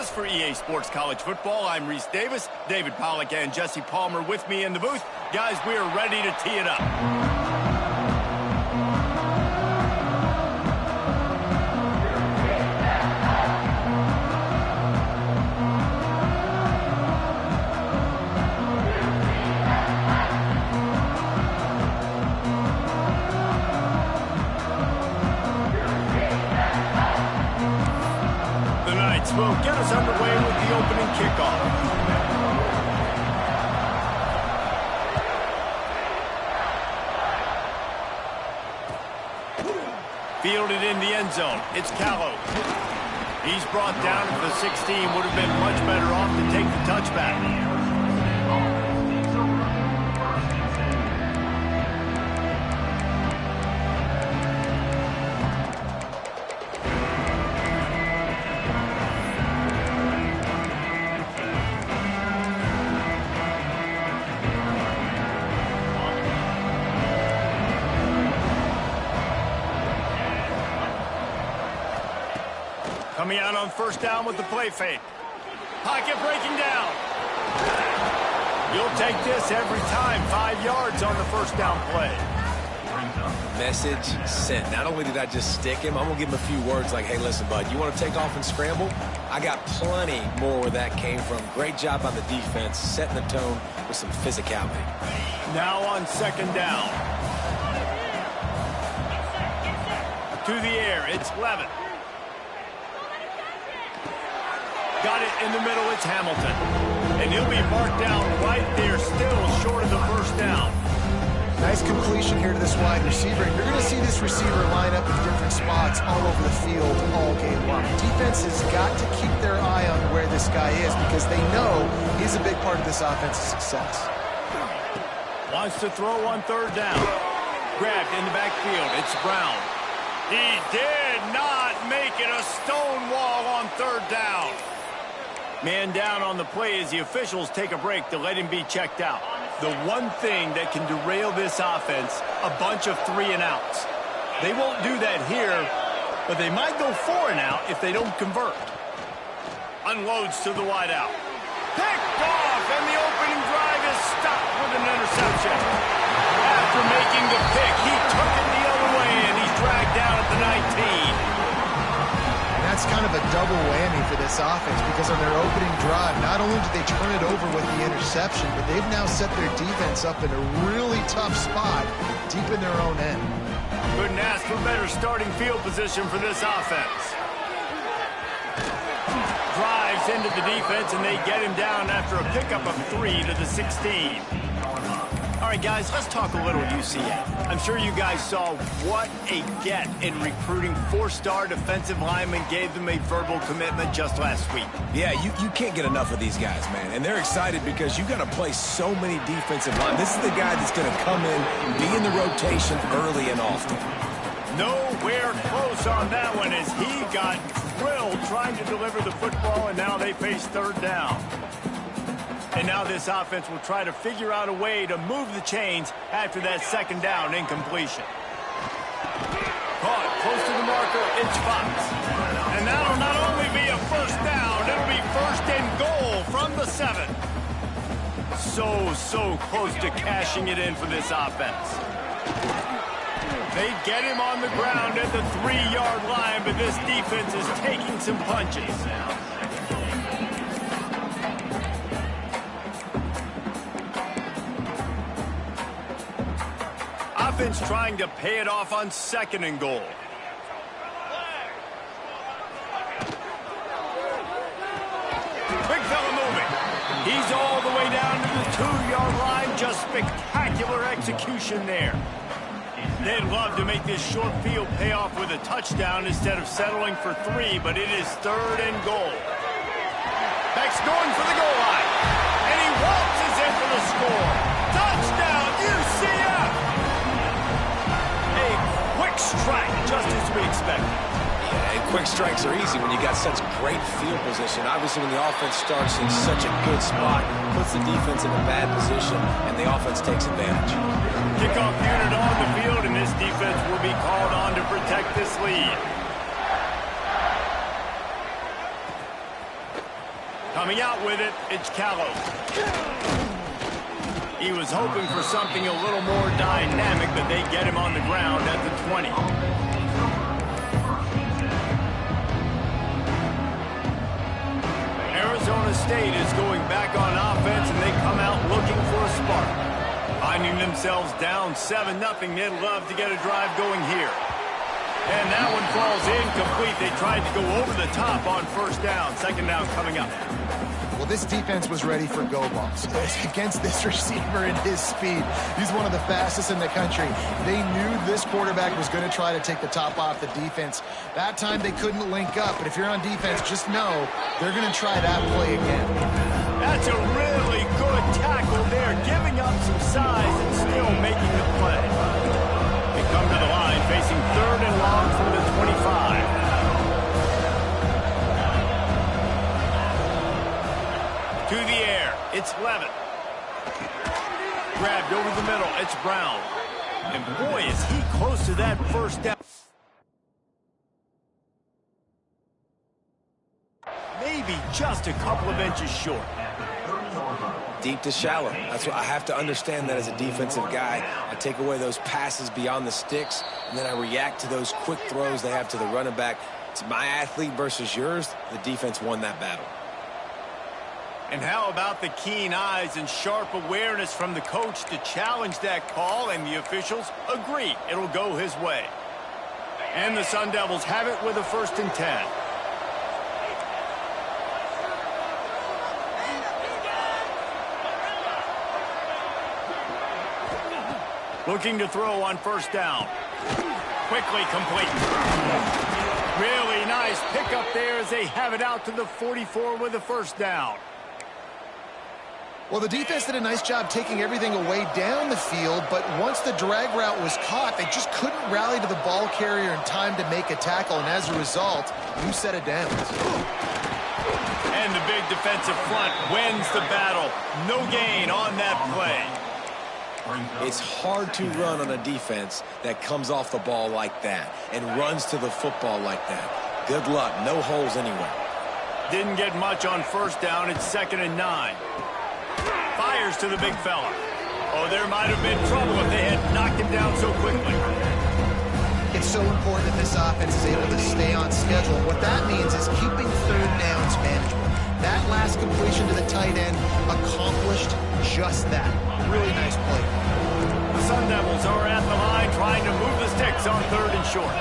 does for EA Sports College Football. I'm Reese Davis, David Pollack, and Jesse Palmer with me in the booth. Guys, we are ready to tee it up. Will get us underway with the opening kickoff. Fielded in the end zone. It's Callow. He's brought down to the 16. Would have been much better off to take the touchback. Coming out on first down with the play fake. Pocket breaking down. You'll take this every time. 5 yards on the first down play. Message sent. Not only did I just stick him, I'm going to give him a few words like, hey, listen, bud, you want to take off and scramble? I got plenty more where that came from. Great job on the defense, setting the tone with some physicality. Now on second down. To the air, it's Levitt. Got it in the middle, it's Hamilton. And he'll be marked down right there, still short of the first down. Nice completion here to this wide receiver. You're going to see this receiver line up in different spots all over the field all game long. Defense has got to keep their eye on where this guy is because they know he's a big part of this offense's success. Wants to throw on third down. Grabbed in the backfield, it's Brown. He did not make it a stone wall on third down. Man down on the play as the officials take a break to let him be checked out. The one thing that can derail this offense, a bunch of 3 and outs. They won't do that here, but they might go 4 and out if they don't convert. Unloads to the wide out. Picked off, and the opening drive is stopped with an interception. After making the pick, he took it the other way, and he's dragged down at the 19. That's kind of a double whammy for this offense because on their opening drive, not only did they turn it over with the interception, but they've now set their defense up in a really tough spot deep in their own end. Couldn't ask for better starting field position for this offense. Drives into the defense, and they get him down after a pickup of 3 to the 16. All right, guys, let's talk a little UCF. I'm sure you guys saw what a get in recruiting 4-star defensive linemen gave them a verbal commitment just last week. Yeah, you can't get enough of these guys, man. And they're excited because you got to play so many defensive linemen. This is the guy that's going to come in, be in the rotation early and often. Nowhere close on that one as he got drilled trying to deliver the football, and now they face third down. And now this offense will try to figure out a way to move the chains after that second down incompletion. Caught close to the marker, it's Fox. And that'll not only be a first down, it'll be first and goal from the 7. So close to cashing it in for this offense. They get him on the ground at the 3-yard line, but this defense is taking some punches. Offense trying to pay it off on second and goal. Big fella moving. He's all the way down to the 2-yard line. Just spectacular execution there. They'd love to make this short field pay off with a touchdown instead of settling for 3, but it is third and goal. Beck's going for the goal line. And he waltzes in for the score. Touchdown, UCF! Quick strike, just as we expected. Yeah, and quick strikes are easy when you got such great field position. Obviously, when the offense starts in such a good spot, puts the defense in a bad position, and the offense takes advantage. Kickoff unit on the field, and this defense will be called on to protect this lead. Coming out with it, it's Callow. He was hoping for something a little more dynamic, but they get him on the ground at the 20. Arizona State is going back on offense, and they come out looking for a spark. Finding themselves down 7-0, they'd love to get a drive going here. And that one falls incomplete. They tried to go over the top on first down. Second down coming up. Well, this defense was ready for go balls. Against this receiver and his speed, he's one of the fastest in the country. They knew this quarterback was going to try to take the top off the defense. That time they couldn't link up, but if you're on defense, just know they're going to try that play again. That's a really good tackle there, giving up some size and still making the play. They come to the line facing 3rd and long from the 25. To the air, it's Levitt. Grabbed over the middle, it's Brown. And boy, is he close to that first down. Maybe just a couple of inches short. Deep to shallow. That's what I have to understand that as a defensive guy. I take away those passes beyond the sticks, and then I react to those quick throws they have to the running back. It's my athlete versus yours. The defense won that battle. And how about the keen eyes and sharp awareness from the coach to challenge that call, and the officials agree it'll go his way. And the Sun Devils have it with a 1st and 10. Looking to throw on first down. Quickly complete. Really nice pickup there as they have it out to the 44 with a 1st down. Well, the defense did a nice job taking everything away down the field, but once the drag route was caught, they just couldn't rally to the ball carrier in time to make a tackle, and as a result, you set it down. And the big defensive front wins the battle. No gain on that play. It's hard to run on a defense that comes off the ball like that and runs to the football like that. Good luck. No holes anywhere. Didn't get much on first down. It's 2nd and 9. Fires to the big fella. Oh, there might have been trouble if they had knocked him down so quickly. It's so important that this offense is able to stay on schedule. What that means is keeping 3rd downs manageable. That last completion to the tight end accomplished just that. Really nice play. The Sun Devils are at the line trying to move the sticks on 3rd and short.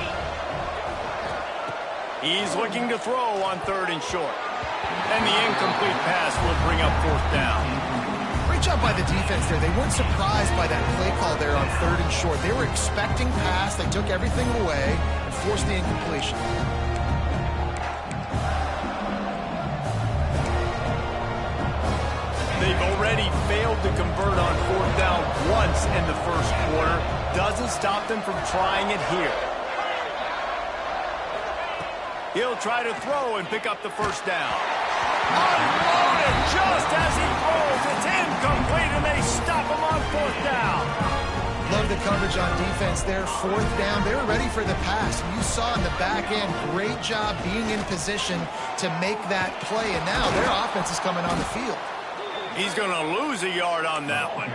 He's looking to throw on 3rd and short. And the incomplete pass will bring up 4th down. Great job by the defense there. They weren't surprised by that play call there on 3rd and short. They were expecting pass. They took everything away and forced the incompletion. They've already failed to convert on 4th down once in the 1st quarter. Doesn't stop them from trying it here. He'll try to throw and pick up the 1st down. Unloaded just as he throws. It's incomplete, and they stop him on 4th down. Love the coverage on defense there. 4th down. They were ready for the pass. You saw in the back end, great job being in position to make that play. And now their offense is coming on the field. He's going to lose a yard on that one.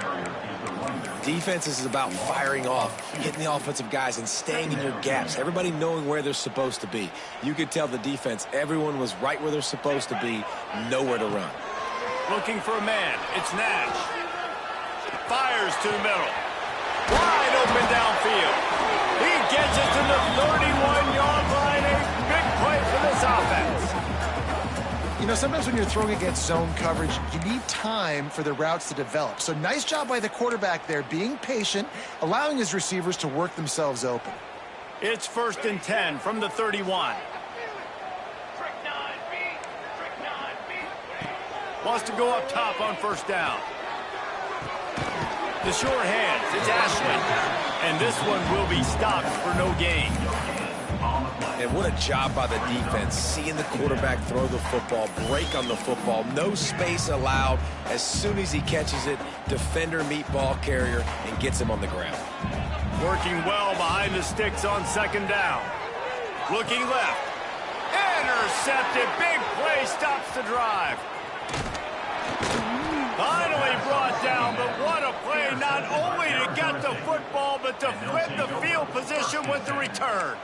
Defense is about firing off, hitting the offensive guys, and staying in your gaps. Everybody knowing where they're supposed to be. You could tell the defense, everyone was right where they're supposed to be, nowhere to run. Looking for a man. It's Nash. Fires to the middle. Wide open downfield. He gets it to the 31-yard line. A big play for this offense. You know, sometimes when you're throwing against zone coverage, you need time for the routes to develop. So nice job by the quarterback there, being patient, allowing his receivers to work themselves open. It's 1st and 10 from the 31. Wants to go up top on 1st down. The short hands, it's Ashley. And this one will be stopped for no gain. And what a job by the defense, seeing the quarterback throw the football, break on the football, no space allowed. As soon as he catches it, defender meet ball carrier and gets him on the ground. Working well behind the sticks on 2nd down. Looking left. Intercepted. Big play stops the drive. the football, but to flip the field position with the return.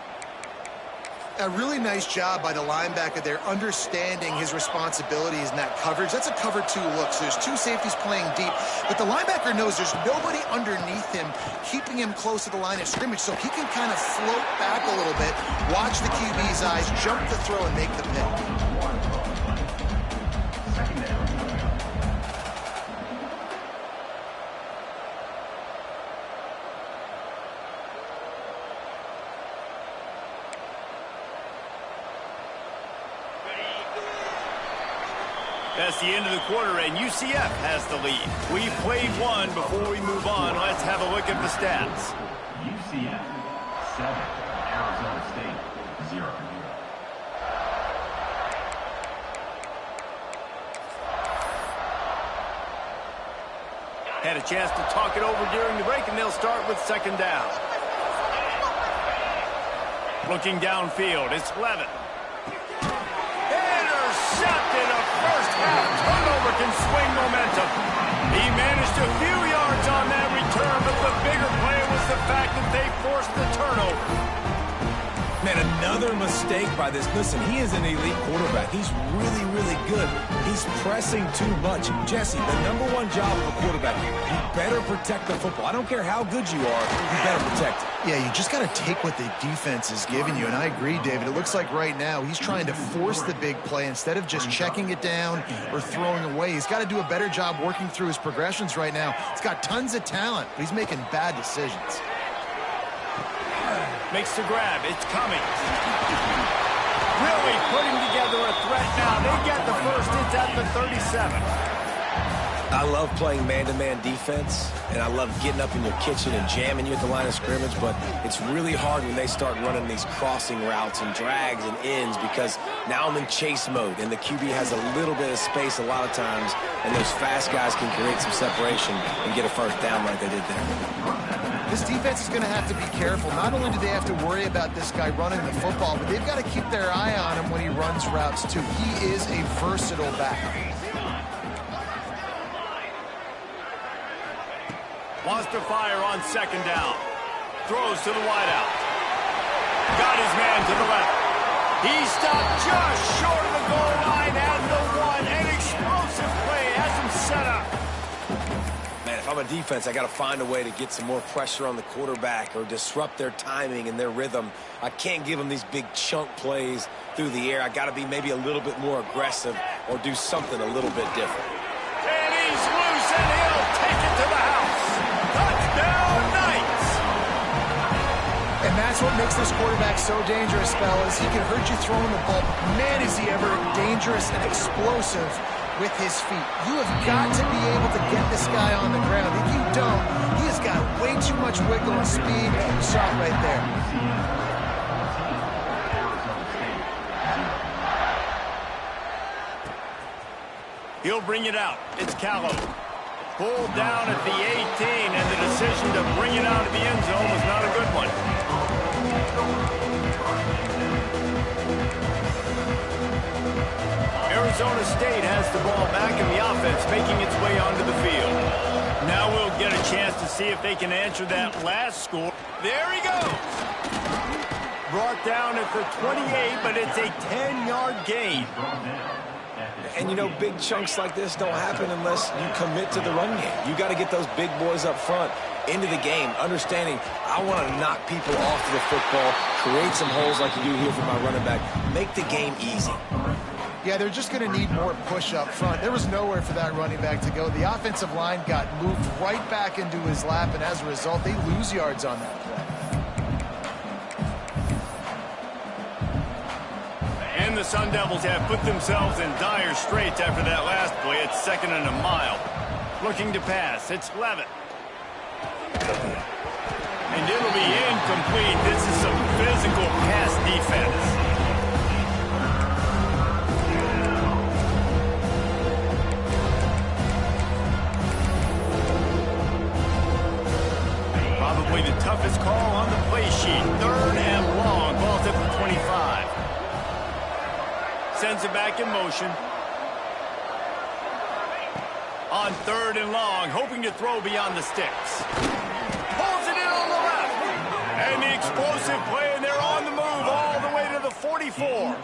A really nice job by the linebacker there, understanding his responsibilities in that coverage. That's a cover 2 look, so there's 2 safeties playing deep, but the linebacker knows there's nobody underneath him keeping him close to the line of scrimmage, so he can kind of float back a little bit, watch the QB's eyes, jump the throw, and make the pick. That's the end of the quarter, and UCF has the lead. We played one. Before we move on, let's have a look at the stats. UCF 7, Arizona State 0. Had a chance to talk it over during the break, and they'll start with second down. Looking downfield, it's Levin. Intercepted, a first-half turnover can swing momentum. He managed a few yards on that return, but the bigger play was the fact that they forced the turnover. Man, another mistake by this. Listen, he is an elite quarterback. He's really, really good. He's pressing too much. Jesse, the #1 job of a quarterback, you better protect the football. I don't care how good you are, you better protect it. Yeah, you just got to take what the defense is giving you, and I agree, David. It looks like right now he's trying to force the big play instead of just checking it down or throwing away. He's got to do a better job working through his progressions right now. He's got tons of talent, but he's making bad decisions. Makes the grab. It's coming. Really putting together a threat now. They get the first. It's at the 37. I love playing man-to-man defense, and I love getting up in your kitchen and jamming you at the line of scrimmage, but it's really hard when they start running these crossing routes and drags and ends because now I'm in chase mode, and the QB has a little bit of space a lot of times, and those fast guys can create some separation and get a first down like they did there. This defense is going to have to be careful. Not only do they have to worry about this guy running the football, but they've got to keep their eye on him when he runs routes, too. He is a versatile back. Wants to fire on second down. Throws to the wideout. Got his man to the left. He stopped just short of the goal line at the 1. An explosive play has him set up. Man, if I'm a defense, I got to find a way to get some more pressure on the quarterback or disrupt their timing and their rhythm. I can't give them these big chunk plays through the air. I got to be maybe a little bit more aggressive or do something a little bit different. And he's loose, and he'll take it to the house. Touchdown, Knights! And that's what makes this quarterback so dangerous, fellas. He can hurt you throwing the ball. Man, is he ever dangerous and explosive with his feet. You have got to be able to get this guy on the ground. If you don't, he has got way too much wiggle and speed. Shot right there. He'll bring it out. It's Callow. Pulled down at the 18, and the decision to bring it out of the end zone was not a good one. Arizona State has the ball back in the offense, making its way onto the field. Now we'll get a chance to see if they can answer that last score. There he goes. Brought down at the 28, but it's a 10-yard gain. And, you know, big chunks like this don't happen unless you commit to the run game. You got to get those big boys up front into the game, understanding I want to knock people off to the football, create some holes like you do here for my running back, make the game easy. Yeah, they're just going to need more push up front. There was nowhere for that running back to go. The offensive line got moved right back into his lap, and as a result, they lose yards on that play. And the Sun Devils have put themselves in dire straits after that last play. It's 2nd and a mile. Looking to pass. It's Levitt. And it'll be incomplete. This is some physical pass defense. Probably the toughest call on the play sheet. 3rd and long. Ball's at the 25. Sends it back in motion. On 3rd and long, hoping to throw beyond the sticks. Pulls explosive play, and they're on the move all the way to the 44.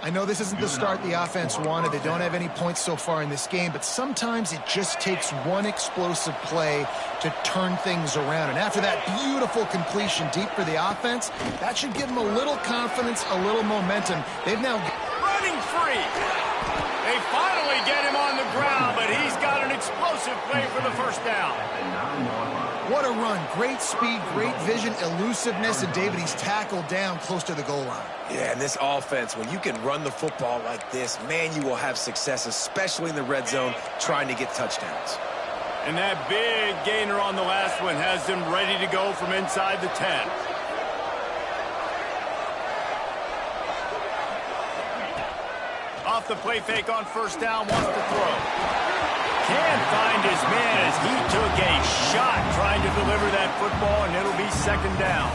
I know this isn't the start the offense wanted. They don't have any points so far in this game, but sometimes it just takes one explosive play to turn things around. And after that beautiful completion deep for the offense, that should give them a little confidence, a little momentum. They've now... Running free. They finally get him on the ground, but he's got an explosive play for the first down. What a run. Great speed, great vision, elusiveness, and David, he's tackled down close to the goal line. Yeah, and this offense, when you can run the football like this, man, you will have success, especially in the red zone, trying to get touchdowns. And that big gainer on the last one has them ready to go from inside the 10. Off the play fake on first down, wants to throw. Can't find his man as he took a shot trying to deliver that football, and it'll be second down.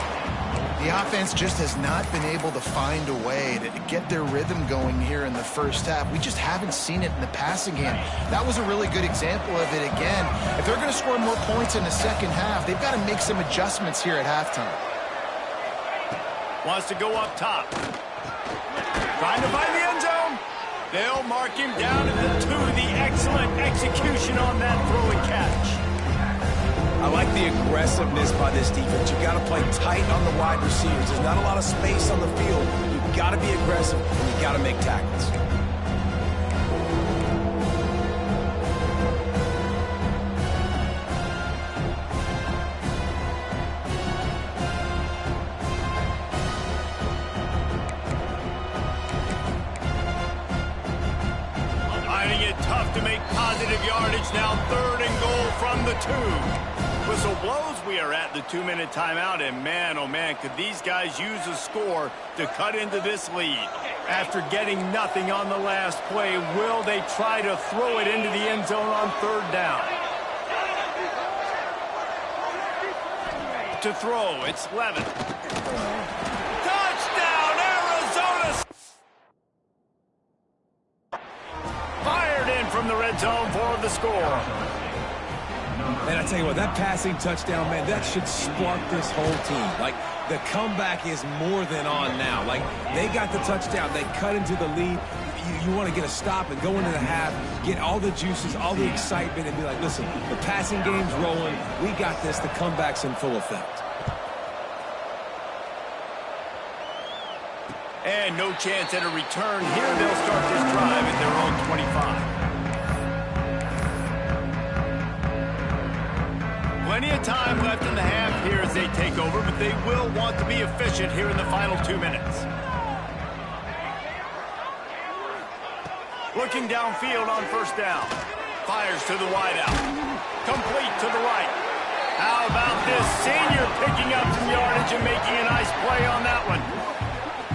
The offense just has not been able to find a way to get their rhythm going here in the first half. We just haven't seen it in the passing game. That was a really good example of it again. If they're going to score more points in the second half, they've got to make some adjustments here at halftime. Wants to go up top. Trying to find the end zone. They'll mark him down at the 2. The excellent execution on that throw and catch. I like the aggressiveness by this defense. You've got to play tight on the wide receivers. There's not a lot of space on the field. You've got to be aggressive, and you've got to make tackles. Finding it tough to make positive yardage. Now 3rd and goal from the 2. Whistle blows, we are at the 2-minute timeout, and man, oh man, could these guys use a score to cut into this lead. After getting nothing on the last play, will they try to throw it into the end zone on 3rd down? To throw, it's Levin. Touchdown, Arizona! Fired in from the red zone for the score. And I tell you what, that passing touchdown, man, that should spark this whole team. Like, the comeback is more than on now. Like, they got the touchdown. They cut into the lead. You want to get a stop and go into the half, get all the juices, all the excitement, and be like, listen, the passing game's rolling. We got this. The comeback's in full effect. And no chance at a return here. They'll start this drive at their own 25. Plenty of time left in the half here as they take over, but they will want to be efficient here in the final 2 minutes. Looking downfield on first down. Fires to the wideout. Complete to the right. How about this senior picking up some yardage and making a nice play on that one?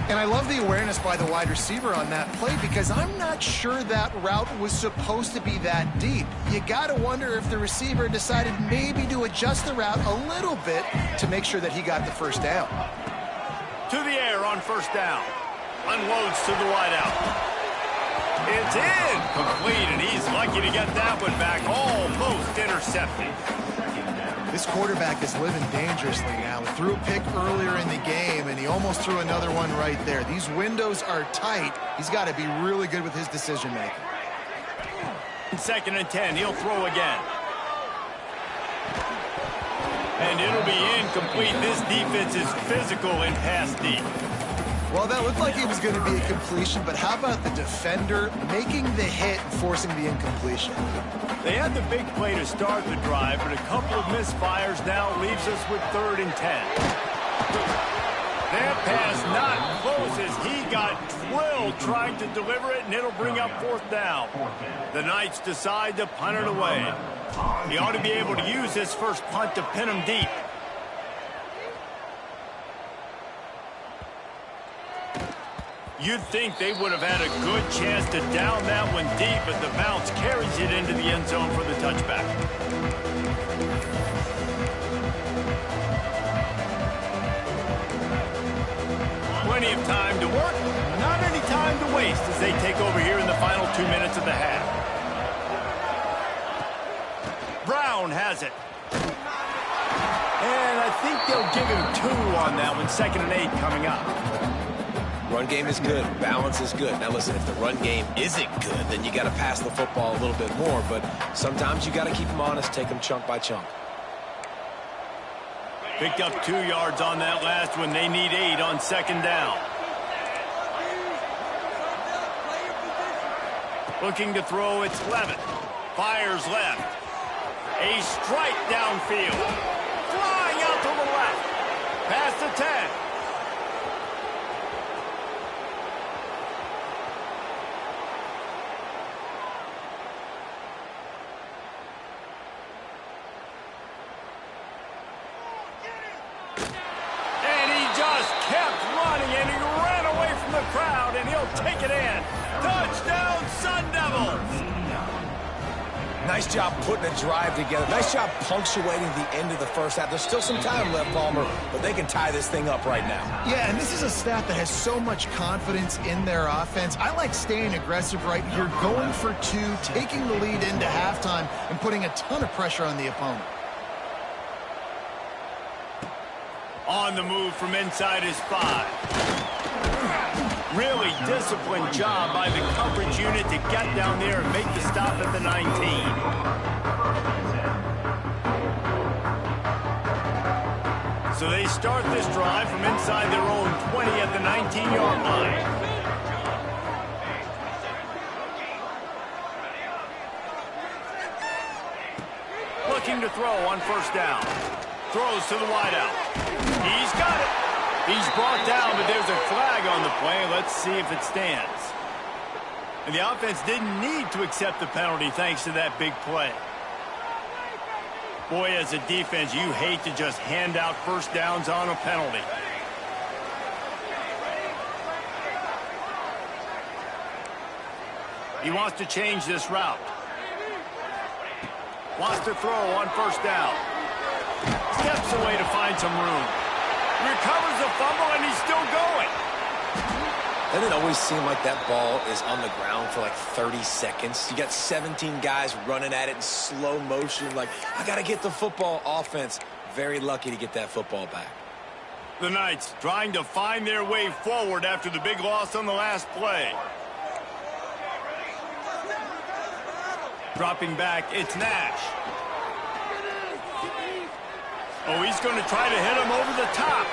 And I love the awareness by the wide receiver on that play because I'm not sure that route was supposed to be that deep. You got to wonder if the receiver decided maybe to adjust the route a little bit to make sure that he got the first down. To the air on first down. Unloads to the wideout. It's in. Complete, and he's lucky to get that one back. Almost intercepted. This quarterback is living dangerously now. He threw a pick earlier in the game, and he almost threw another one right there. These windows are tight. He's got to be really good with his decision-making. 2nd and 10. He'll throw again. And it'll be incomplete. This defense is physical and pass deep. Well, that looked like it was going to be a completion, but how about the defender making the hit and forcing the incompletion? They had the big play to start the drive, but a couple of misfires now leaves us with 3rd and 10. That pass not close as he got drilled trying to deliver it, and it'll bring up 4th down. The Knights decide to punt it away. He ought to be able to use his first punt to pin him deep. You'd think they would have had a good chance to down that one deep, but the bounce carries it into the end zone for the touchback. Plenty of time to work, not any time to waste as they take over here in the final 2 minutes of the half. Brown has it. And I think they'll give him 2 on that one. 2nd and 8 coming up. Run game is good. Balance is good. Now, listen, if the run game isn't good, then you got to pass the football a little bit more. But sometimes you got to keep them honest, take them chunk by chunk. Picked up 2 yards on that last one. They need 8 on 2nd down. Looking to throw, it's Levitt. Fires left. A strike downfield. Flying out to the left. Past the 10. And he just kept running, and he ran away from the crowd, and he'll take it in. Touchdown, Sun Devils! Nice job putting a drive together. Nice job punctuating the end of the first half. There's still some time left, Palmer, but they can tie this thing up right now. Yeah, and this is a staff that has so much confidence in their offense. I like staying aggressive right here, going for 2, taking the lead into halftime, and putting a ton of pressure on the opponent. On the move from inside his 5. Really disciplined job by the coverage unit to get down there and make the stop at the 19. So they start this drive from inside their own 20 at the 19-yard line. Looking to throw on 1st down. Throws to the wideout. He's got it. He's brought down, but there's a flag on the play. Let's see if it stands. And the offense didn't need to accept the penalty thanks to that big play. Boy, as a defense, you hate to just hand out 1st downs on a penalty. He wants to change this route. Wants to throw on 1st down. Steps away to find some room. Recovers the fumble, and he's still going. Doesn't it always seem like that ball is on the ground for like 30 seconds? You got 17 guys running at it in slow motion. Like, I got to get the football. Offense, very lucky to get that football back. The Knights trying to find their way forward after the big loss on the last play. Dropping back, it's Nash. Oh, he's going to try to hit him over the top.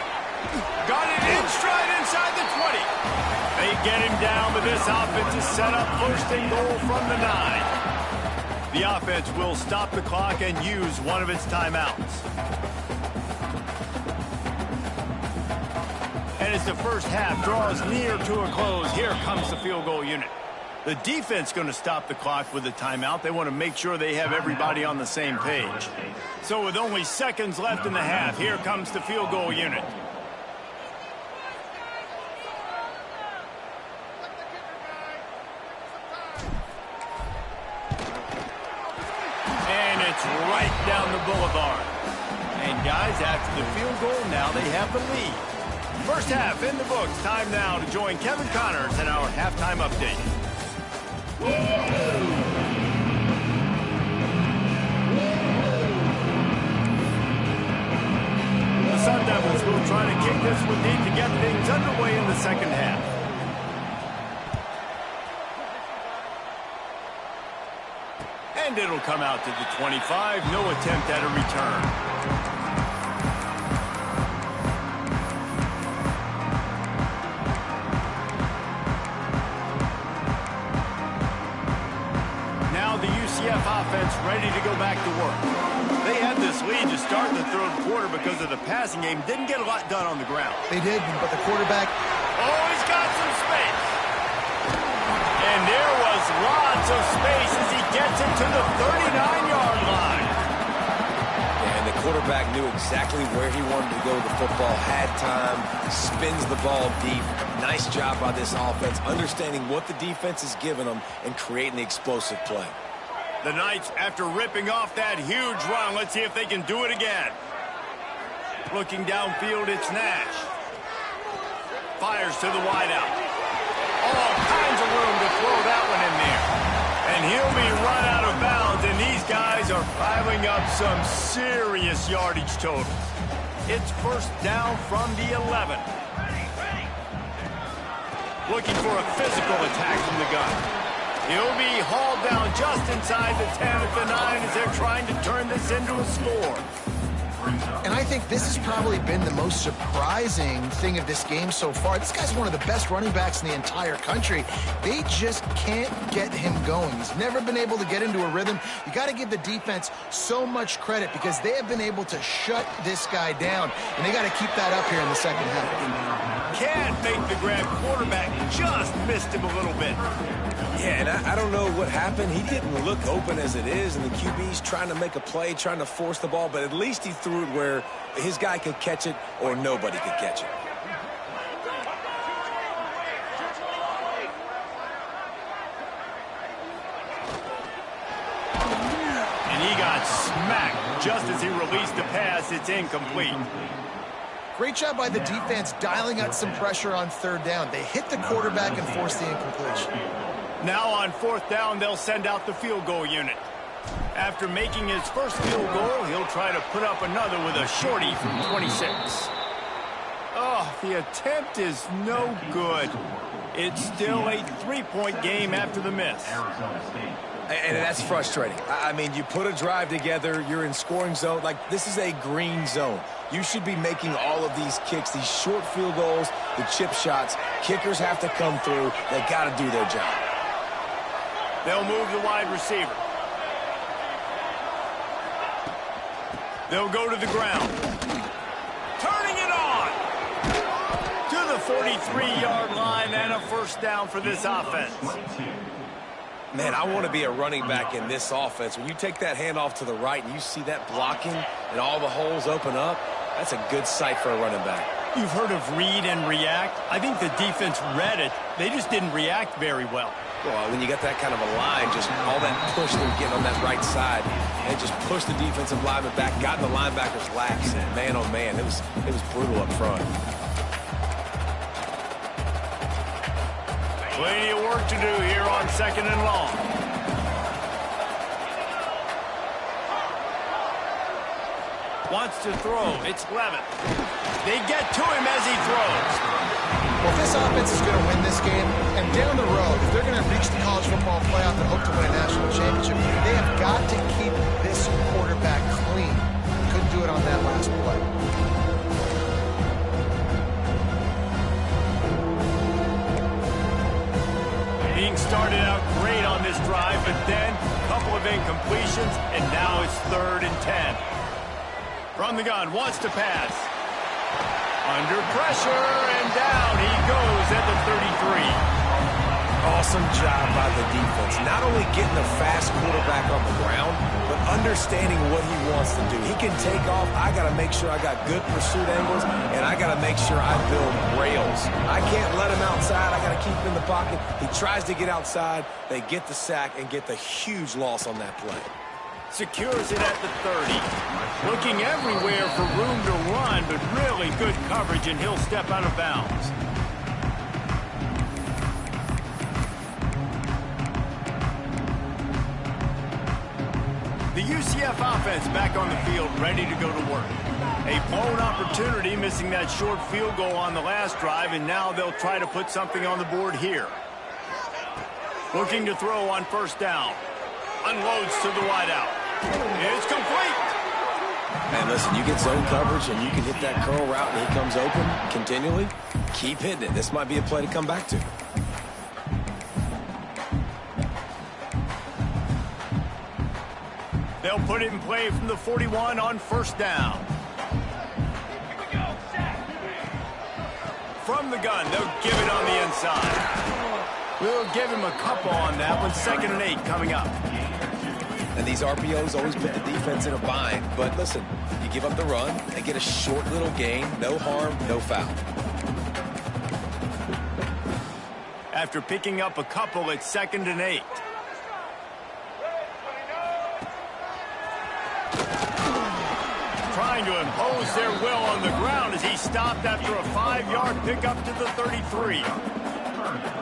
Got it in stride inside the 20. They get him down, but this offense is set up 1st and goal from the 9. The offense will stop the clock and use one of its timeouts. And as the first half draws near to a close, here comes the field goal unit. The defense going to stop the clock with a timeout. They want to make sure they have everybody on the same page. So with only seconds left in the half, here comes the field goal unit. And it's right down the boulevard. And guys, after the field goal, now they have the lead. First half in the books. Time now to join Kevin Connors in our halftime update. The Sun Devils will try to kick this one deep to get things underway in the 2nd half. And it'll come out to the 25. No attempt at a return. UCF offense ready to go back to work. They had this lead to start the 3rd quarter because of the passing game. Didn't get a lot done on the ground. They did, but the quarterback... Oh, he's got some space. And there was lots of space as he gets it to the 39-yard line. And the quarterback knew exactly where he wanted to go with the football, had time, spins the ball deep. Nice job by this offense, understanding what the defense is giving them and creating the explosive play. The Knights, after ripping off that huge run, let's see if they can do it again. Looking downfield, it's Nash. Fires to the wideout. All kinds of room to throw that one in there. And he'll be run out of bounds, and these guys are piling up some serious yardage total. It's first down from the 11. Looking for a physical attack from the gun. He'll be hauled down just inside the 10 at the 9 as they're trying to turn this into a score. And I think this has probably been the most surprising thing of this game so far. This guy's one of the best running backs in the entire country. They just can't get him going. He's never been able to get into a rhythm. You got to give the defense so much credit because they have been able to shut this guy down, and they got to keep that up here in the second half. Can't make the grab. Quarterback just missed him a little bit. Yeah, and I don't know what happened. He didn't look open as it is, and the QB's trying to make a play, trying to force the ball, but at least he threw it where his guy could catch it or nobody could catch it. And he got smacked just as he released the pass. It's incomplete. Great job by the defense dialing out some pressure on third down. They hit the quarterback and forced the incompletion. Now on fourth down, they'll send out the field goal unit. After making his first field goal, he'll try to put up another with a shorty from 26. Oh, the attempt is no good. It's still a three-point game after the miss. And that's frustrating. I mean, you put a drive together, you're in scoring zone. Like, this is a green zone. You should be making all of these kicks, these short field goals, the chip shots. Kickers have to come through. They got to do their job. They'll move the wide receiver. They'll go to the ground. Turning it on. To the 43-yard line and a first down for this offense. Man, I want to be a running back in this offense. When you take that handoff to the right and you see that blocking and all the holes open up, that's a good sight for a running back. You've heard of read and react. I think the defense read it. They just didn't react very well. Well, when you get that kind of a line, just all that push they're getting on that right side, and just push the defensive lineman back, got in the linebacker's laps, and man, oh man, it was brutal up front. Plenty of work to do here on second and long. Wants to throw. It's Levitt. They get to him as he throws. Well, if this offense is going to win this game, and down the road, if they're going to reach the college football playoff and hope to win a national championship, they have got to keep this quarterback clean. Couldn't do it on that last play. Being started out great on this drive, but then a couple of incompletions, and now it's 3rd and 10. From the gun, wants to pass. Under pressure, and down he goes at the 33. Awesome job by the defense. Not only getting a fast quarterback on the ground, but understanding what he wants to do. He can take off. I got to make sure I got good pursuit angles, and I got to make sure I build rails. I can't let him outside. I got to keep him in the pocket. He tries to get outside. They get the sack and get the huge loss on that play. Secures it at the 30. Looking everywhere for room to run, but really good coverage, and he'll step out of bounds. The UCF offense back on the field, ready to go to work. A blown opportunity, missing that short field goal on the last drive, and now they'll try to put something on the board here. Looking to throw on first down. Unloads to the wideout. It's complete. Man, listen, you get zone coverage and you can hit that curl route and he comes open continually. Keep hitting it. This might be a play to come back to. They'll put it in play from the 41 on first down. From the gun, they'll give it on the inside. We'll give him a couple on that one. 2nd and 8 coming up. And these RPOs always put the defense in a bind. But listen, you give up the run, they get a short little gain. No harm, no foul. After picking up a couple, it's 2nd and 8. Trying to impose their will on the ground as he stopped after a 5-yard pickup to the 33.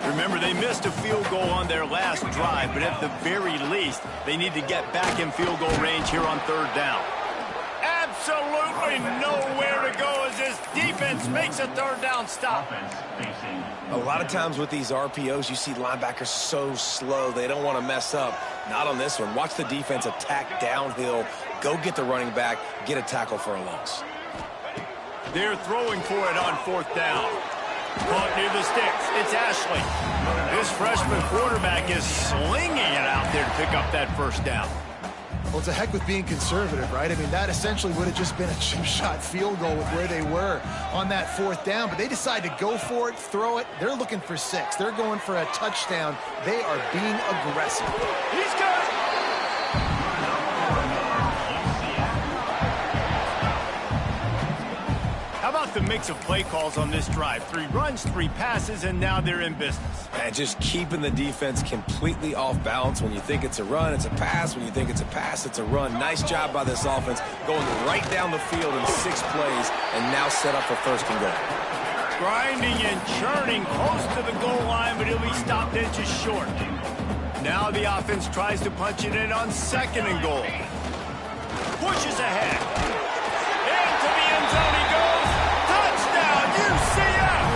Remember, they missed a field goal on their last drive, but at the very least, they need to get back in field goal range here on 3rd down. absolutely nowhere to go as this defense makes a third down stop. Offense facing A lot of times with these RPOs, you see linebackers so slow, they don't want to mess up. Not on this one. Watch the defense attack downhill, go get the running back, get a tackle for a loss. They're throwing for it on fourth down. Caught near the sticks. It's Ashley. This freshman quarterback is slinging it out there to pick up that first down. Well, it's a heck with being conservative, right? I mean, that essentially would have just been a chip-shot field goal with where they were on that fourth down, but they decide to go for it, throw it. They're looking for 6. They're going for a touchdown. They are being aggressive. He's got it. How about the mix of play calls on this drive? 3 runs, 3 passes, and now they're in business. And just keeping the defense completely off balance. When you think it's a run, it's a pass. When you think it's a pass, it's a run. Nice job by this offense, going right down the field in 6 plays, and now set up for first and goal. Grinding and churning close to the goal line, but he'll be stopped inches short. Now the offense tries to punch it in on second and goal. Pushes ahead. Into the end zone he goes. Touchdown, UCF!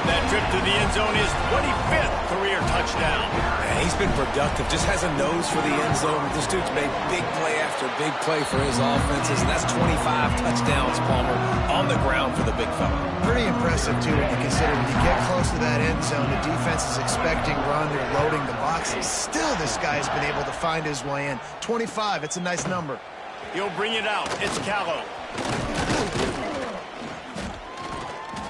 That trip to the end zone is 25th career touchdown. And he's been productive, just has a nose for the end zone. This dude's made big play after big play for his offenses, and that's 25 touchdowns, Palmer, on the ground for the big fella. Pretty impressive, too, when you consider when you get close to that end zone, the defense is expecting run, they're loading the boxes. Still, this guy's been able to find his way in. 25, it's a nice number. He'll bring it out. It's Callow.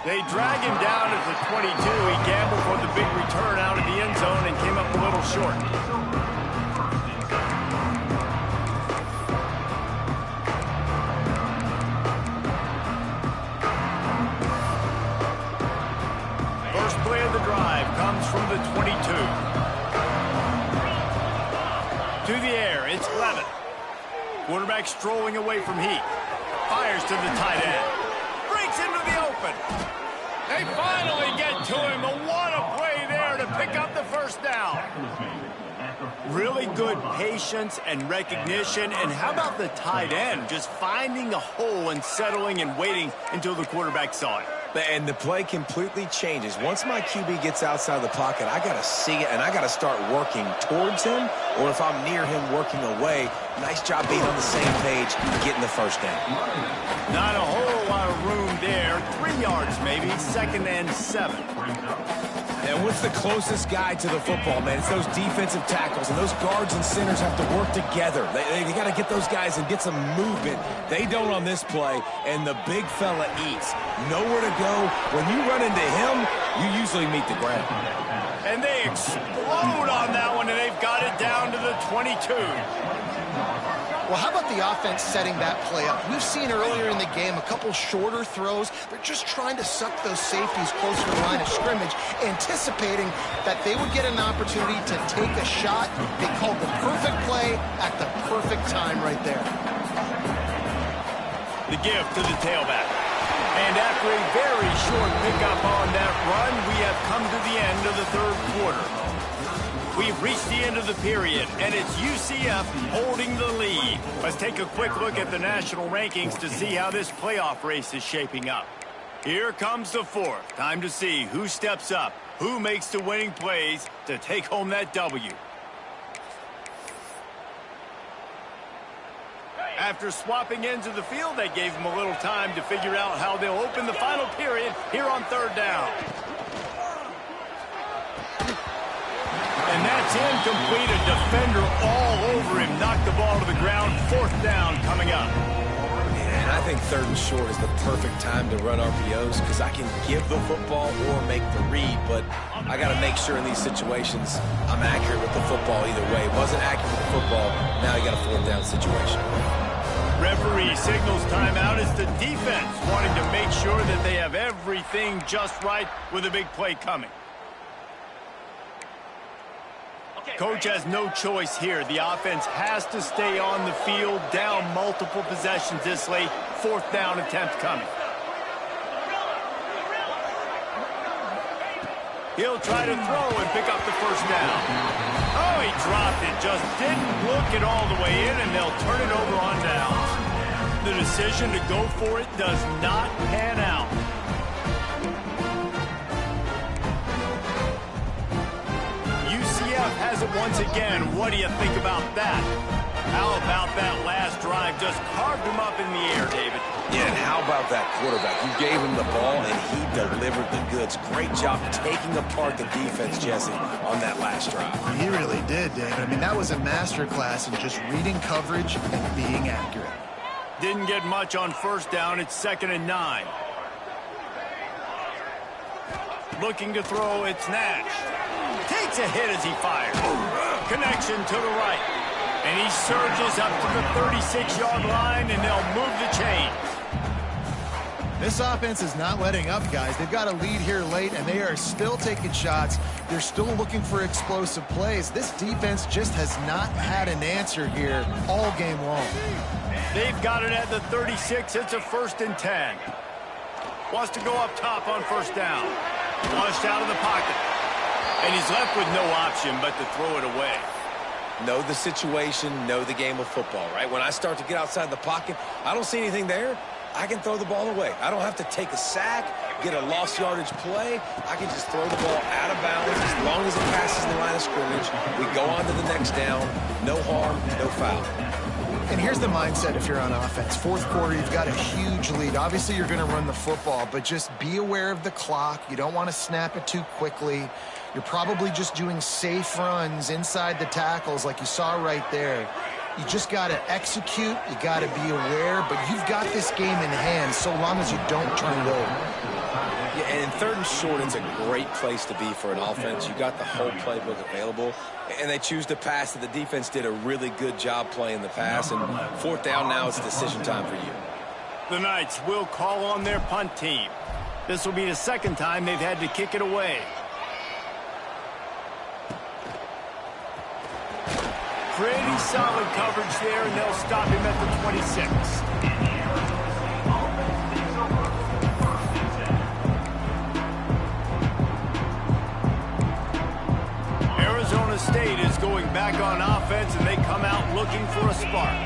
They drag him down at the 22. He gambled for the big return out of the end zone and came up a little short. First play of the drive comes from the 22. To the air, it's Levin. Quarterback strolling away from Heath. Fires to the tight end. Breaks into the open. They finally get to him. And what a play there to pick up the first down. Really good patience and recognition. And how about the tight end just finding a hole and settling and waiting until the quarterback saw it? And the play completely changes. Once my QB gets outside the pocket, I got to see it, and I got to start working towards him, or if I'm near him, working away. Nice job being on the same page, getting the first down. Not a whole lot of room there. 3 yards maybe, 2nd and 7. And what's the closest guy to the football, man? It's those defensive tackles, and those guards and centers have to work together. They got to get those guys and get some movement. They don't on this play, and the big fella eats. Nowhere to go. When you run into him, you usually meet the ground. And they explode on that one, and they've got it down to the 22. Well, how about the offense setting that play up? We've seen earlier in the game a couple shorter throws. They're just trying to suck those safeties closer to the line of scrimmage, anticipating that they would get an opportunity to take a shot. They called the perfect play at the perfect time right there. The give to the tailback. And after a very short pickup on that run, we have come to the end of the third quarter. We've reached the end of the period, and it's UCF holding the lead. Let's take a quick look at the national rankings to see how this playoff race is shaping up. Here comes the fourth. Time to see who steps up, who makes the winning plays to take home that W. After swapping ends of the field, that gave them a little time to figure out how they'll open the final period here on third down. And that's incomplete. A defender all over him. Knocked the ball to the ground. Fourth down coming up. And I think 3rd and short is the perfect time to run RPOs because I can give the football or make the read, but I got to make sure in these situations I'm accurate with the football either way. Wasn't accurate with the football. Now you got a 4th down situation. Referee signals timeout as the defense wanting to make sure that they have everything just right with a big play coming. Coach has no choice here. The offense has to stay on the field, down multiple possessions this late. 4th down attempt coming. He'll try to throw and pick up the first down. Oh, he dropped it. Just didn't look it all the way in, and they'll turn it over on downs. the decision to go for it does not pan out. UCF has it once again. What do you think about that? How about that last drive? Just carved him up in the air, David. Yeah, and how about that quarterback? You gave him the ball, and he delivered the goods. Great job taking apart the defense, Jesse, on that last drive. He really did, David. I mean, that was a masterclass in just reading coverage and being accurate. Didn't get much on first down. It's 2nd and 9. Looking to throw, it's Nash. Takes a hit as he fires. Connection to the right. And he surges up to the 36-yard line, and they'll move the chains. This offense is not letting up, guys. They've got a lead here late, and they are still taking shots. They're still looking for explosive plays. This defense just has not had an answer here all game long. They've got it at the 36. It's a 1st and 10. Wants to go up top on first down. Flushed out of the pocket. And he's left with no option but to throw it away. Know the situation, know the game of football, right? When I start to get outside the pocket, I don't see anything there. I can throw the ball away. I don't have to take a sack, get a lost yardage play. I can just throw the ball out of bounds as long as it passes the line of scrimmage. We go on to the next down. No harm, no foul. And here's the mindset if you're on offense. Fourth quarter, you've got a huge lead. Obviously, you're going to run the football, but just be aware of the clock. You don't want to snap it too quickly. You're probably just doing safe runs inside the tackles like you saw right there. You just got to execute. You got to be aware, but you've got this game in hand so long as you don't turn it over. Yeah, and in 3rd and short, it's a great place to be for an offense. You got the whole playbook available, and they choose to pass. The defense did a really good job playing the pass, and 4th down now, it's decision time for you. The Knights will call on their punt team. This will be the 2nd time they've had to kick it away. Pretty solid coverage there, and they'll stop him at the 26. Arizona State is going back on offense, and they come out looking for a spark.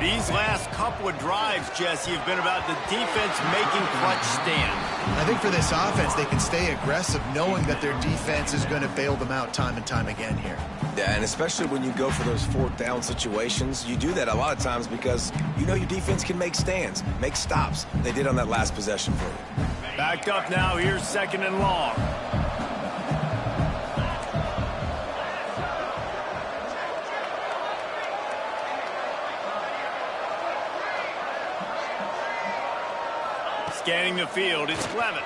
These last couple of drives, Jesse, have been about the defense making clutch stands. I think for this offense, they can stay aggressive knowing that their defense is going to bail them out time and time again here. Yeah, and especially when you go for those 4th down situations, you do that a lot of times because you know your defense can make stands, make stops. They did on that last possession for you. Backed up now, here's 2nd and long. Scanning the field, it's Clement.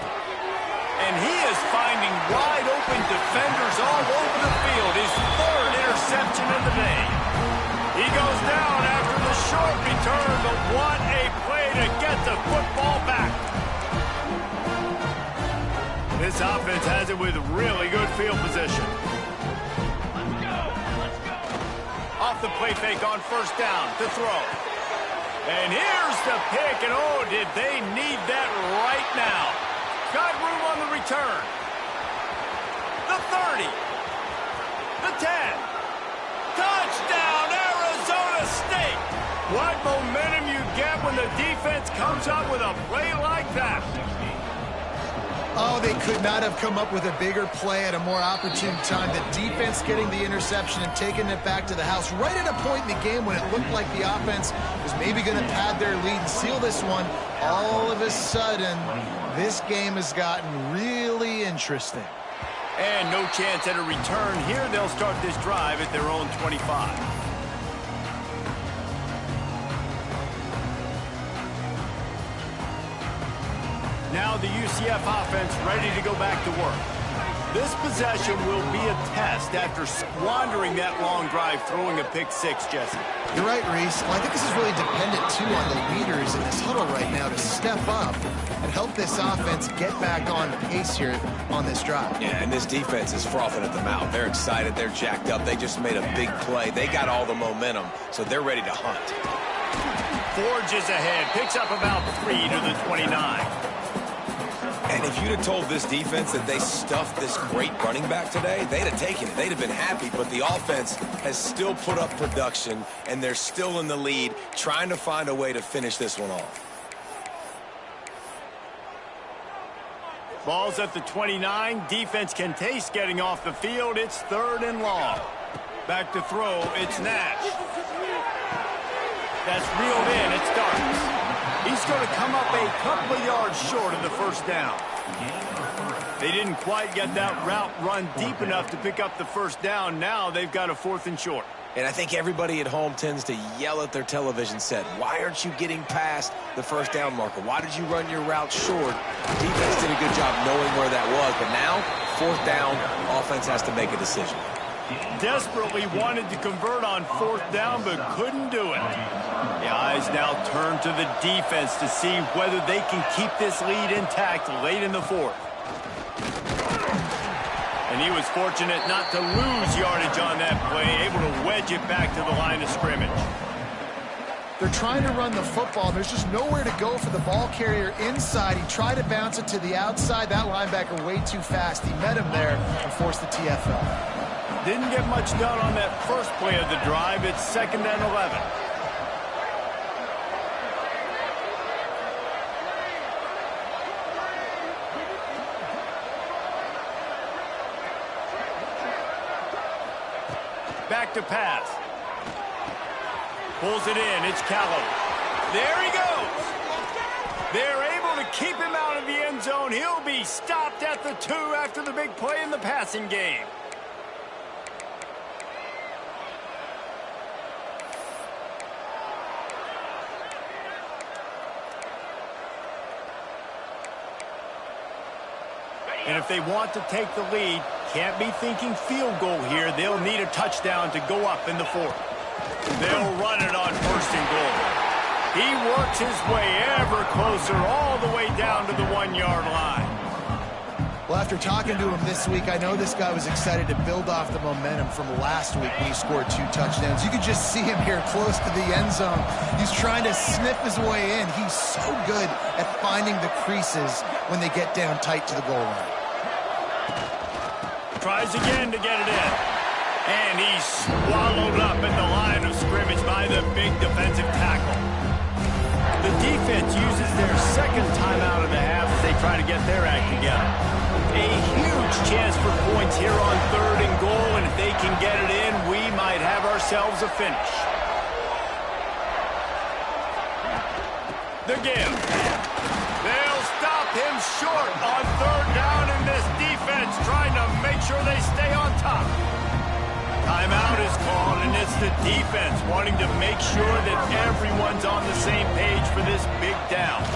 And he is finding wide open defenders all over the field. His 3rd interception of the day. He goes down after the short return, but what a play to get the football back. This offense has it with really good field position. Let's go. Off the play fake on first down to throw. And here's the pick, and oh, did they need that right now. Got room on the return. The 30. The 10. Touchdown, Arizona State. What momentum you get when the defense comes up with a play like that. Oh, they could not have come up with a bigger play at a more opportune time. The defense getting the interception and taking it back to the house right at a point in the game when it looked like the offense was maybe going to pad their lead and seal this one. All of a sudden, this game has gotten really interesting. And no chance at a return here. They'll start this drive at their own 25. Now the UCF offense ready to go back to work. This possession will be a test after squandering that long drive, throwing a pick six, Jesse. You're right, Reese. Well, I think this is really dependent, too, on the leaders in this huddle right now to step up and help this offense get back on pace here on this drive. Yeah, and this defense is frothing at the mouth. They're excited. They're jacked up. They just made a big play. They got all the momentum, so they're ready to hunt. Forges ahead. Picks up about 3 to the 29. And if you'd have told this defense that they stuffed this great running back today, they'd have taken it. They'd have been happy, but the offense has still put up production, and they're still in the lead, trying to find a way to finish this one off. Ball's at the 29. Defense can taste getting off the field. It's 3rd and long. Back to throw. It's Nash. That's reeled in. It starts. He's going to come up a couple of yards short of the first down. They didn't quite get that route run deep enough to pick up the first down. Now they've got a 4th and short. And I think everybody at home tends to yell at their television set, why aren't you getting past the first down marker? Why did you run your route short? Defense did a good job knowing where that was, but now, 4th down, offense has to make a decision. Desperately wanted to convert on 4th down, but couldn't do it. The eyes now turn to the defense to see whether they can keep this lead intact late in the 4th. And he was fortunate not to lose yardage on that play, able to wedge it back to the line of scrimmage. They're trying to run the football. There's just nowhere to go for the ball carrier inside. He tried to bounce it to the outside. That linebacker way too fast. He met him there and forced the TFL. Didn't get much done on that first play of the drive. It's 2nd and 11. Back to pass. Pulls it in. It's Callow. There he goes. They're able to keep him out of the end zone. He'll be stopped at the 2 after the big play in the passing game. And if they want to take the lead, can't be thinking field goal here. They'll need a touchdown to go up in the 4th. They'll run it on 1st and goal. He works his way ever closer all the way down to the 1-yard line. Well, after talking to him this week, I know this guy was excited to build off the momentum from last week when he scored 2 touchdowns. You could just see him here close to the end zone. He's trying to snip his way in. He's so good at finding the creases when they get down tight to the goal line. Tries again to get it in. And he's swallowed up at the line of scrimmage by the big defensive tackle. The defense uses their 2nd timeout of the half as they try to get their act together. A huge chance for points here on 3rd and goal, and if they can get it in, we might have ourselves a finish. The give. They'll stop him short on 3rd down, and this defense trying to make sure they stay on top. Timeout is called, and it's the defense wanting to make sure that everyone's on the same page for this big down.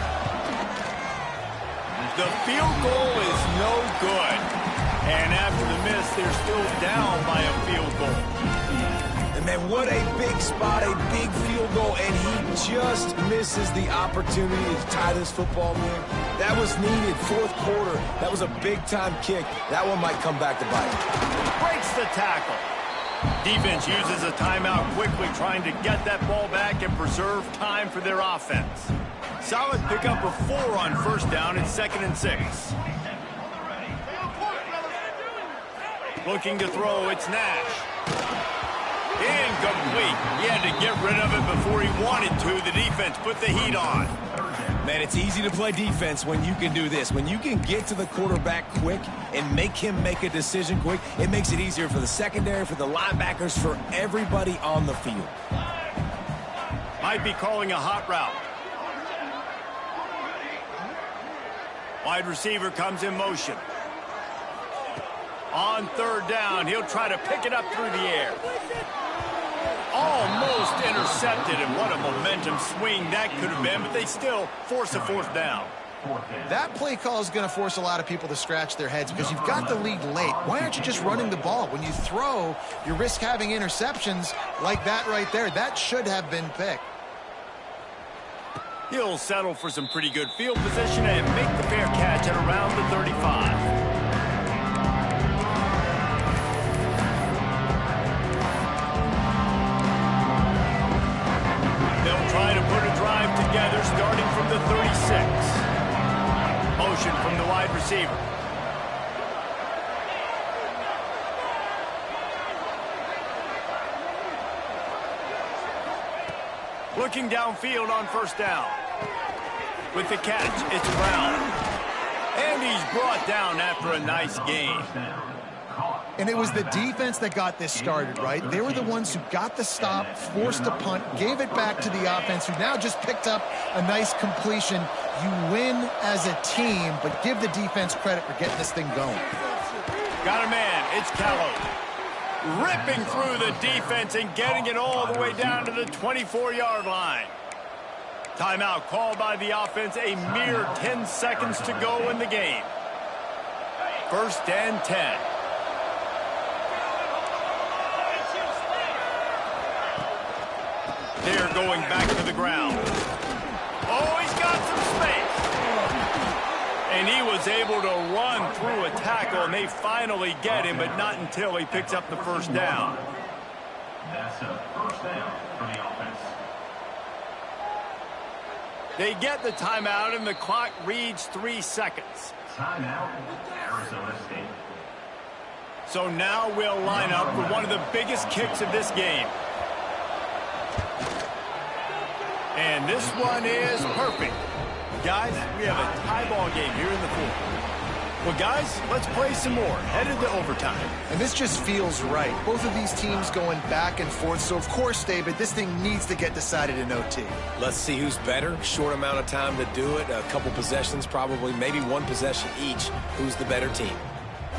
The field goal is no good, and after the miss, they're still down by a field goal. And man, what a big spot, a big field goal, and he just misses the opportunity to tie this football game. That was needed, 4th quarter. That was a big-time kick. That one might come back to bite. Breaks the tackle. Defense uses a timeout quickly, trying to get that ball back and preserve time for their offense. Solid pickup of 4 on 1st down. It's 2nd and 6. Looking to throw, it's Nash. Incomplete. He had to get rid of it before he wanted to. The defense put the heat on. Man, it's easy to play defense when you can do this. When you can get to the quarterback quick and make him make a decision quick, it makes it easier for the secondary, for the linebackers, for everybody on the field. Might be calling a hot route. Wide receiver comes in motion. On 3rd down, he'll try to pick it up through the air. Almost intercepted, and what a momentum swing that could have been, but they still force a 4th down. That play call is going to force a lot of people to scratch their heads because you've got the lead late. Why aren't you just running the ball? When you throw, you risk having interceptions like that right there. That should have been picked. He'll settle for some pretty good field position and make the fair catch at around the 35. They'll try to put a drive together starting from the 36. motion from the wide receiver. Looking downfield on first down. With the catch, it's Brown. And he's brought down after a nice gain. And it was the defense that got this started, right? They were the ones who got the stop, forced a punt, gave it back to the offense, who now just picked up a nice completion. You win as a team, but give the defense credit for getting this thing going. Got a man. It's Callow. Ripping through the defense and getting it all the way down to the 24-yard line. Timeout called by the offense. A mere 10 seconds to go in the game. 1st and 10. They're going back to the ground. Oh, he's got some space. And he was able to run through a tackle, and they finally get him, but not until he picks up the first down. That's a first down for the offense. They get the timeout, and the clock reads 3 seconds. Timeout, Arizona State. So now we'll line up for one of the biggest kicks of this game. And this one is perfect. Guys, we have a tie ball game here in the fourth. Well, guys, let's play some more. Headed to overtime. And this just feels right. Both of these teams going back and forth. So, of course, David, this thing needs to get decided in OT. Let's see who's better. Short amount of time to do it. A couple possessions, probably maybe one possession each. Who's the better team?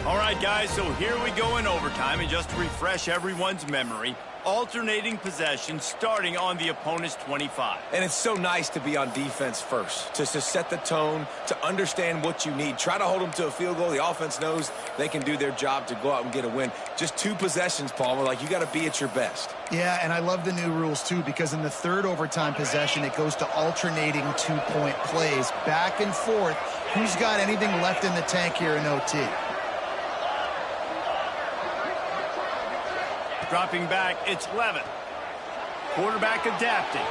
All right, guys, so here we go in overtime. And just to refresh everyone's memory, alternating possession starting on the opponent's 25. And it's so nice to be on defense first, to set the tone, to understand what you need. Try to hold them to a field goal. The offense knows they can do their job to go out and get a win. Just 2 possessions, Palmer. Like, you got to be at your best. Yeah, and I love the new rules, too, because in the 3rd overtime possession, it goes to alternating 2-point plays, back and forth. Who's got anything left in the tank here in OT? Dropping back, it's Levin. Quarterback adapting.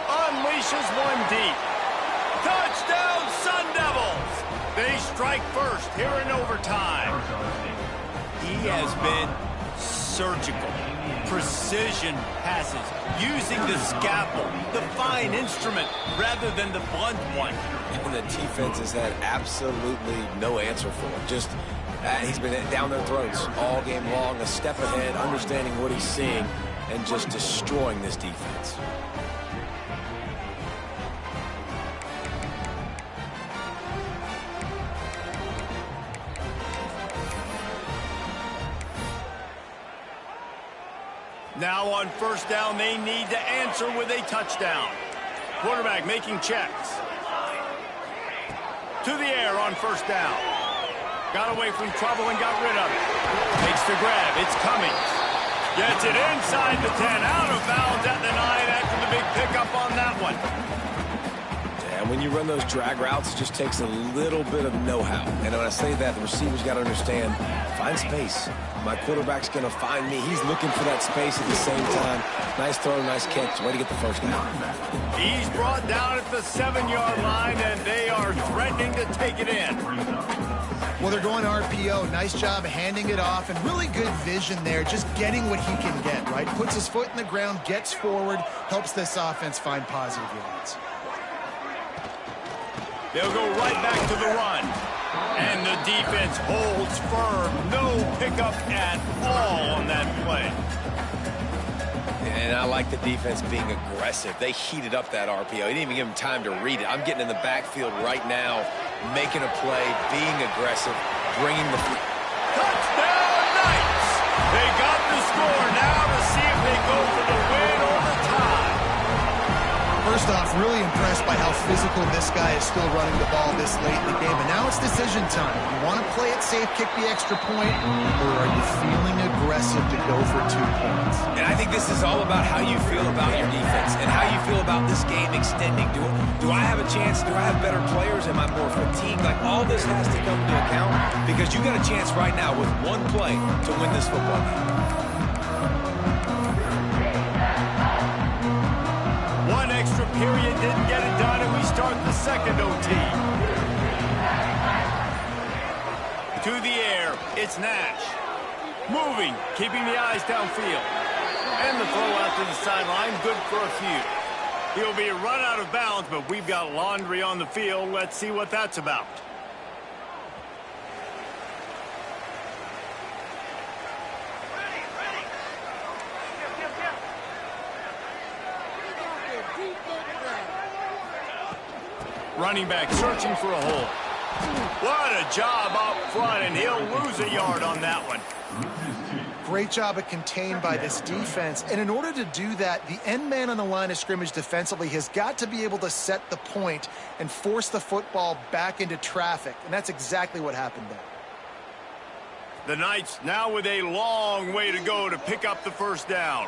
Unleashes one deep. Touchdown, Sun Devils! They strike first here in overtime. He has been surgical. Precision passes. Using the scalpel, the fine instrument, rather than the blunt one. And the defense has had absolutely no answer for him. Just he's been down their throats all game long, a step ahead, understanding what he's seeing, and just destroying this defense. Now on first down, they need to answer with a touchdown. Quarterback making checks. To the air on first down. Got away from trouble and got rid of it. Makes the grab. It's coming. Gets it inside the 10. Out of bounds at the 9 after the big pickup on that one. And when you run those drag routes, it just takes a little bit of know-how. And when I say that, the receiver's got to understand, find space. My quarterback's going to find me. He's looking for that space at the same time. Nice throw, nice catch. Way to get the first down. He's brought down at the 7-yard line, and they are threatening to take it in. Well, they're going RPO. Nice job handing it off, and really good vision there, just getting what he can get, right? Puts his foot in the ground, gets forward, helps this offense find positive yards. They'll go right back to the run. And the defense holds firm. No pickup at all on that play. And I like the defense being aggressive. They heated up that RPO. He didn't even give him time to read it. I'm getting in the backfield right now, making a play, being aggressive, bringing the... Touchdown, Knights! They got the score now to see if they go for the win or the tie. First off, really impressed by how physical this guy is still running the ball this late in the game. And now it's decision time. You want to play it safe, kick the extra point, or are you feeling aggressive to go for 2 points? And I think this is all about how you feel about your defense and how you feel about this game extending. Do I have a chance? Do I have better players? Am I more fatigued? Like, all this has to come into account because you got a chance right now with one play to win this football game. One extra period didn't get it done, and we start the second OT. To the air, it's Nash. Moving, keeping the eyes downfield. And the throw out to the sideline, good for a few. He'll be run out of bounds, but we've got laundry on the field. Let's see what that's about. Running back searching for a hole. What a job up front, and he'll lose a yard on that one. Great job at contained by this defense. And in order to do that, the end man on the line of scrimmage defensively has got to be able to set the point and force the football back into traffic. And that's exactly what happened there. The Knights now with a long way to go to pick up the first down.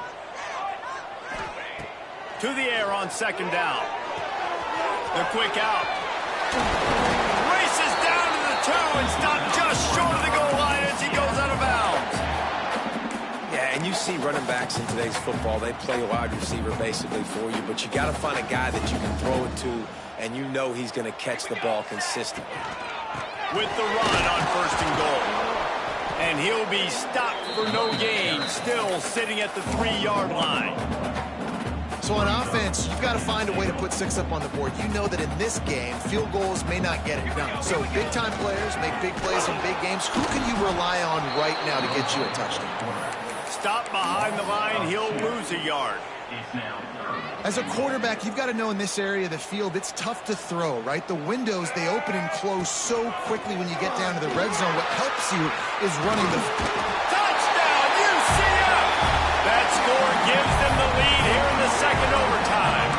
To the air on second down. The quick out. Races down to the 2 and stopped just short of the goal line as he goes out of bounds. Yeah, and you see running backs in today's football, they play a wide receiver basically for you, but you got to find a guy that you can throw it to, and you know he's going to catch the ball consistently. With the run on first and goal. And he'll be stopped for no gain, still sitting at the 3-yard line. So on offense, you've got to find a way to put 6 up on the board. You know that in this game, field goals may not get it done. So big-time players make big plays in big games. Who can you rely on right now to get you a touchdown? Stop behind the line, he'll lose a yard. As a quarterback, you've got to know in this area of the field, it's tough to throw, right? The windows, they open and close so quickly when you get down to the red zone. What helps you is running the... Touchdown, UCF! That score gives them the lead here in the second overtime.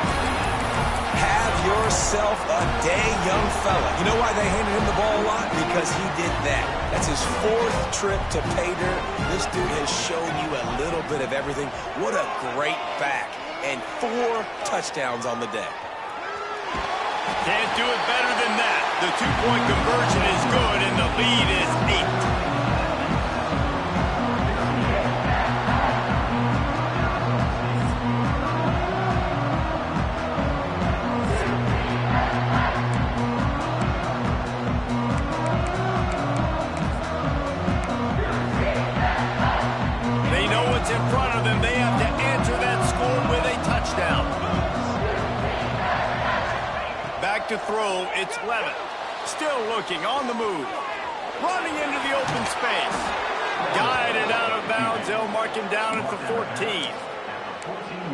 Have yourself a day, young fella. You know why they handed him the ball a lot? Because he did that. That's his 4th trip to pay dirt. This dude has shown you a little bit of everything. What a great back. And 4 touchdowns on the day. Can't do it better than that. The 2-point conversion is good, and the lead is 8. They know what's in front of them. They have to answer that score with a touchdown. Back to throw, it's Levitt. Still looking, on the move. Running into the open space. Guided out of bounds. They'll mark him down at the 14.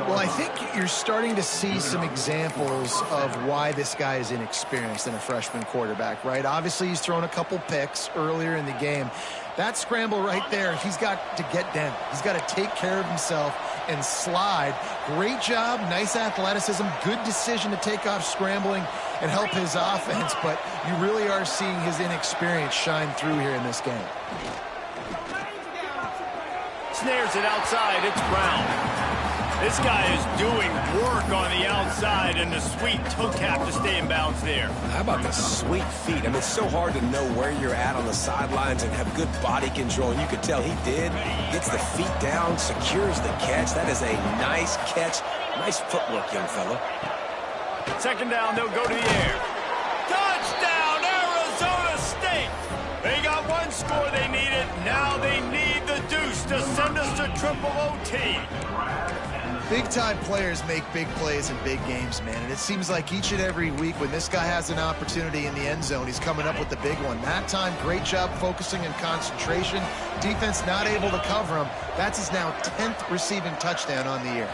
Well, I think you're starting to see some examples of why this guy is inexperienced in a freshman quarterback, right? Obviously, he's thrown a couple picks earlier in the game. That scramble right there, he's got to get down. He's got to take care of himself and slide. Great job, nice athleticism, good decision to take off scrambling and help his offense, but you really are seeing his inexperience shine through here in this game. Snares it outside, it's Brown. This guy is doing work on the outside, and the sweet toe tap to stay in bounds there. How about the sweet feet? I mean, it's so hard to know where you're at on the sidelines and have good body control. And you could tell he did. Gets the feet down, secures the catch. That is a nice catch. Nice footwork, young fella. Second down, they'll go to the air. Touchdown, Arizona State! They got one score they needed. Now they need the deuce to send us to triple OT. Big-time players make big plays in big games, man. And it seems like each and every week when this guy has an opportunity in the end zone, he's coming up with the big one. That time, great job focusing and concentration. Defense not able to cover him. That's his now 10th receiving touchdown on the year.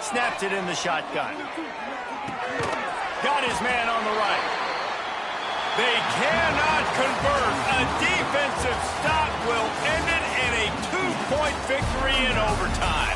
Snapped it in the shotgun. Got his man on the right. They cannot convert. A defensive stop will end it in a 2-point victory in overtime.